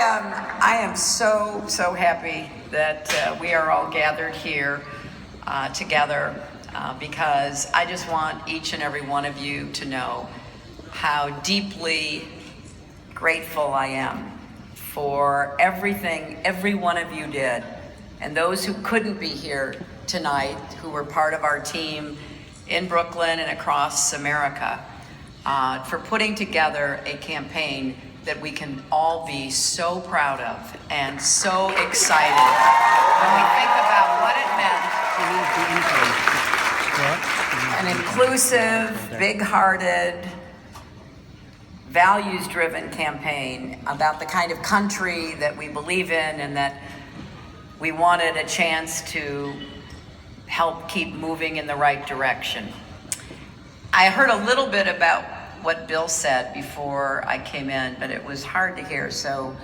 I am so happy that we are all gathered here together because I just want each and every one of you to know how deeply grateful I am for everything every one of you did, and those who couldn't be here tonight, who were part of our team in Brooklyn and across America, for putting together a campaign that we can all be so proud of and so excited when we think about what it meant. An inclusive, big-hearted, values-driven campaign about the kind of country that we believe in and that we wanted a chance to help keep moving in the right direction. I heard a little bit about what Bill said before I came in, but it was hard to hear, so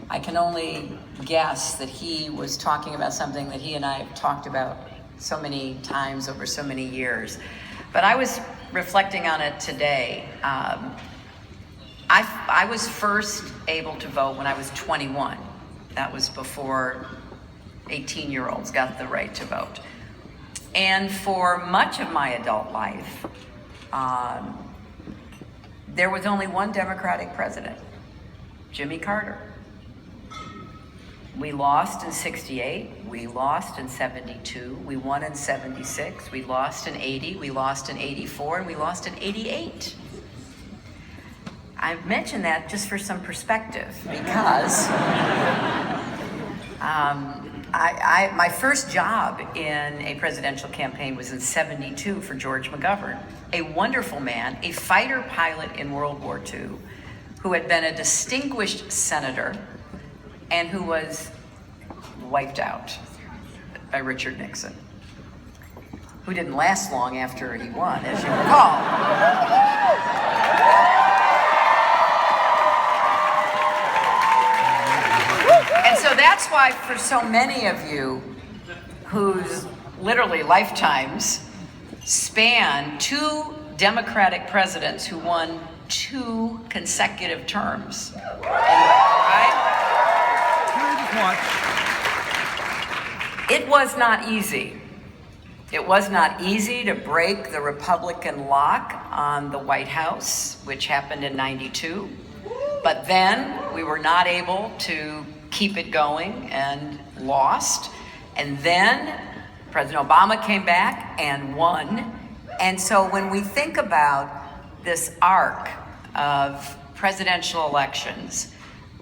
I can only guess that he was talking about something that he and I have talked about so many times over so many years. But I was reflecting on it today. I was first able to vote when I was 21. That was before 18-year-olds got the right to vote. And for much of my adult life, there was only one Democratic president, Jimmy Carter. We lost in '68, we lost in '72, we won in '76, we lost in '80, we lost in '84, and we lost in '88. I mention that just for some perspective because my first job in a presidential campaign was in '72 for George McGovern, a wonderful man, a fighter pilot in World War II, who had been a distinguished senator and who was wiped out by Richard Nixon, who didn't last long after he won, as you recall. And so that's why for so many of you whose literally lifetimes span two Democratic presidents who won 2 consecutive terms, right? It was not easy. It was not easy to break the Republican lock on the White House, which happened in '92. But then we were not able to keep it going and lost. And then President Obama came back and won. And so when we think about this arc of presidential elections,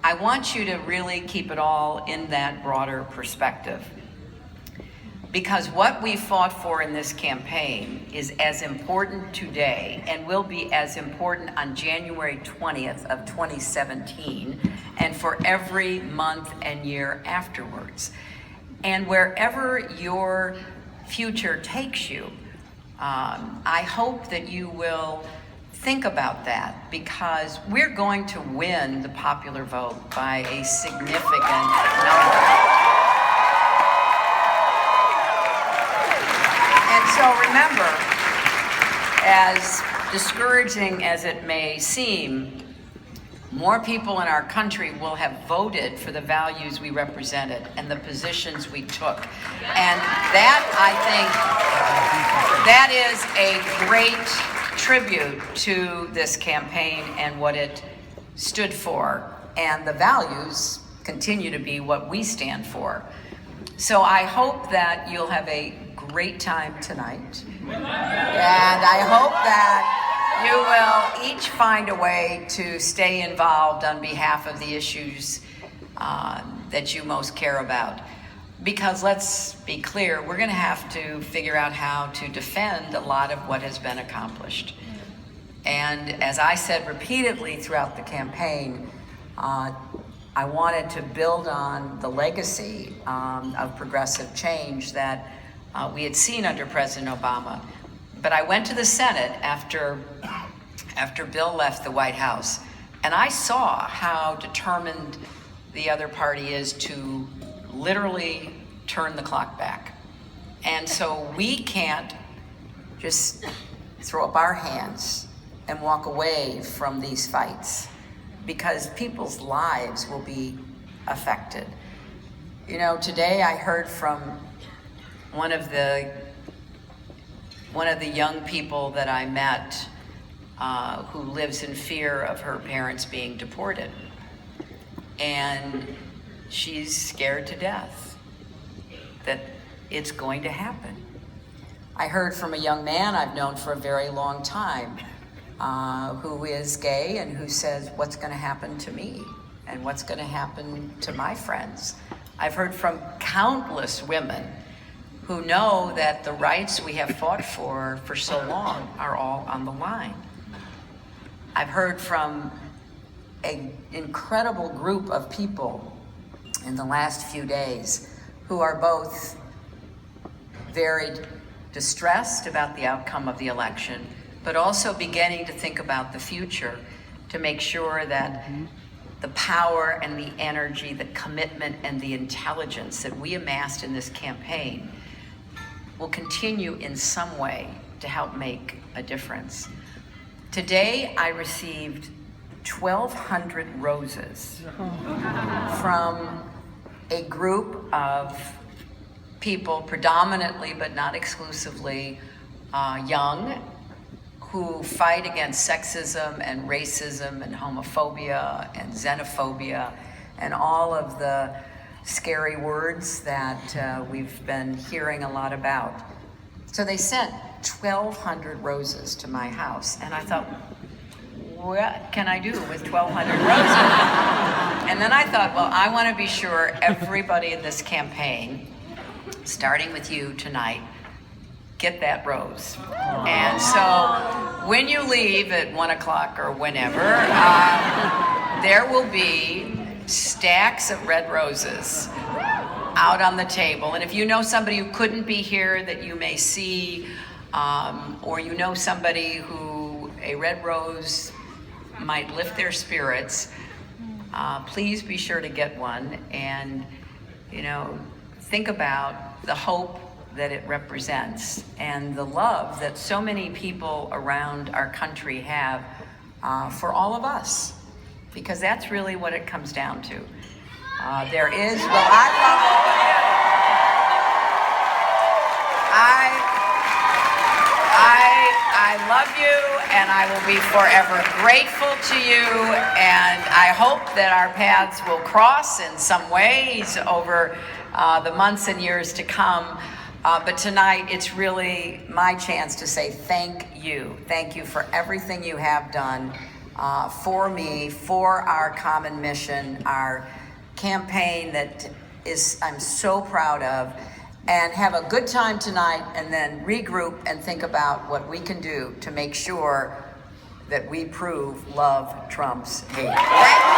I want you to really keep it all in that broader perspective. Because what we fought for in this campaign is as important today and will be as important on January 20th of 2017 and for every month and year afterwards. And wherever your future takes you, I hope that you will think about that, because we're going to win the popular vote by a significant number. And so remember, as discouraging as it may seem, more people in our country will have voted for the values we represented and the positions we took. And that, I think, that is a great tribute to this campaign and what it stood for. And the values continue to be what we stand for. So I hope that you'll have a great time tonight. And I hope that you will each find a way to stay involved on behalf of the issues that you most care about. Because let's be clear, we're going to have to figure out how to defend a lot of what has been accomplished. And as I said repeatedly throughout the campaign, I wanted to build on the legacy of progressive change that we had seen under President Obama. But I went to the Senate after Bill left the White House, and I saw how determined the other party is to literally turn the clock back. And so we can't just throw up our hands and walk away from these fights, because people's lives will be affected. You know, today I heard from one of the young people that I met who lives in fear of her parents being deported. And she's scared to death that it's going to happen. I heard from a young man I've known for a very long time who is gay and who says, what's going to happen to me? And what's going to happen to my friends? I've heard from countless women who know that the rights we have fought for so long are all on the line. I've heard from an incredible group of people in the last few days who are both very distressed about the outcome of the election, but also beginning to think about the future to make sure that the power and the energy, the commitment and the intelligence that we amassed in this campaign will continue in some way to help make a difference. Today, I received 1,200 roses from a group of people, predominantly but not exclusively young, who fight against sexism and racism and homophobia and xenophobia and all of the scary words that we've been hearing a lot about. So they sent 1,200 roses to my house, and I thought, what can I do with 1,200 roses? And then I thought, well, I want to be sure everybody in this campaign, starting with you tonight, get that rose. And so when you leave at 1 o'clock or whenever, there will be stacks of red roses out on the table. And if you know somebody who couldn't be here that you may see, or you know somebody who a red rose might lift their spirits, please be sure to get one. And, you know, think about the hope that it represents and the love that so many people around our country have for all of us, because that's really what it comes down to. There is, well, I love all of you. I love you, and I will be forever grateful to you, and I hope that our paths will cross in some ways over the months and years to come. But tonight, it's really my chance to say thank you. Thank you for everything you have done for me, for our common mission, our campaign that I'm so proud of. And have a good time tonight, and then regroup and think about what we can do to make sure that we prove love trumps hate. Thank you.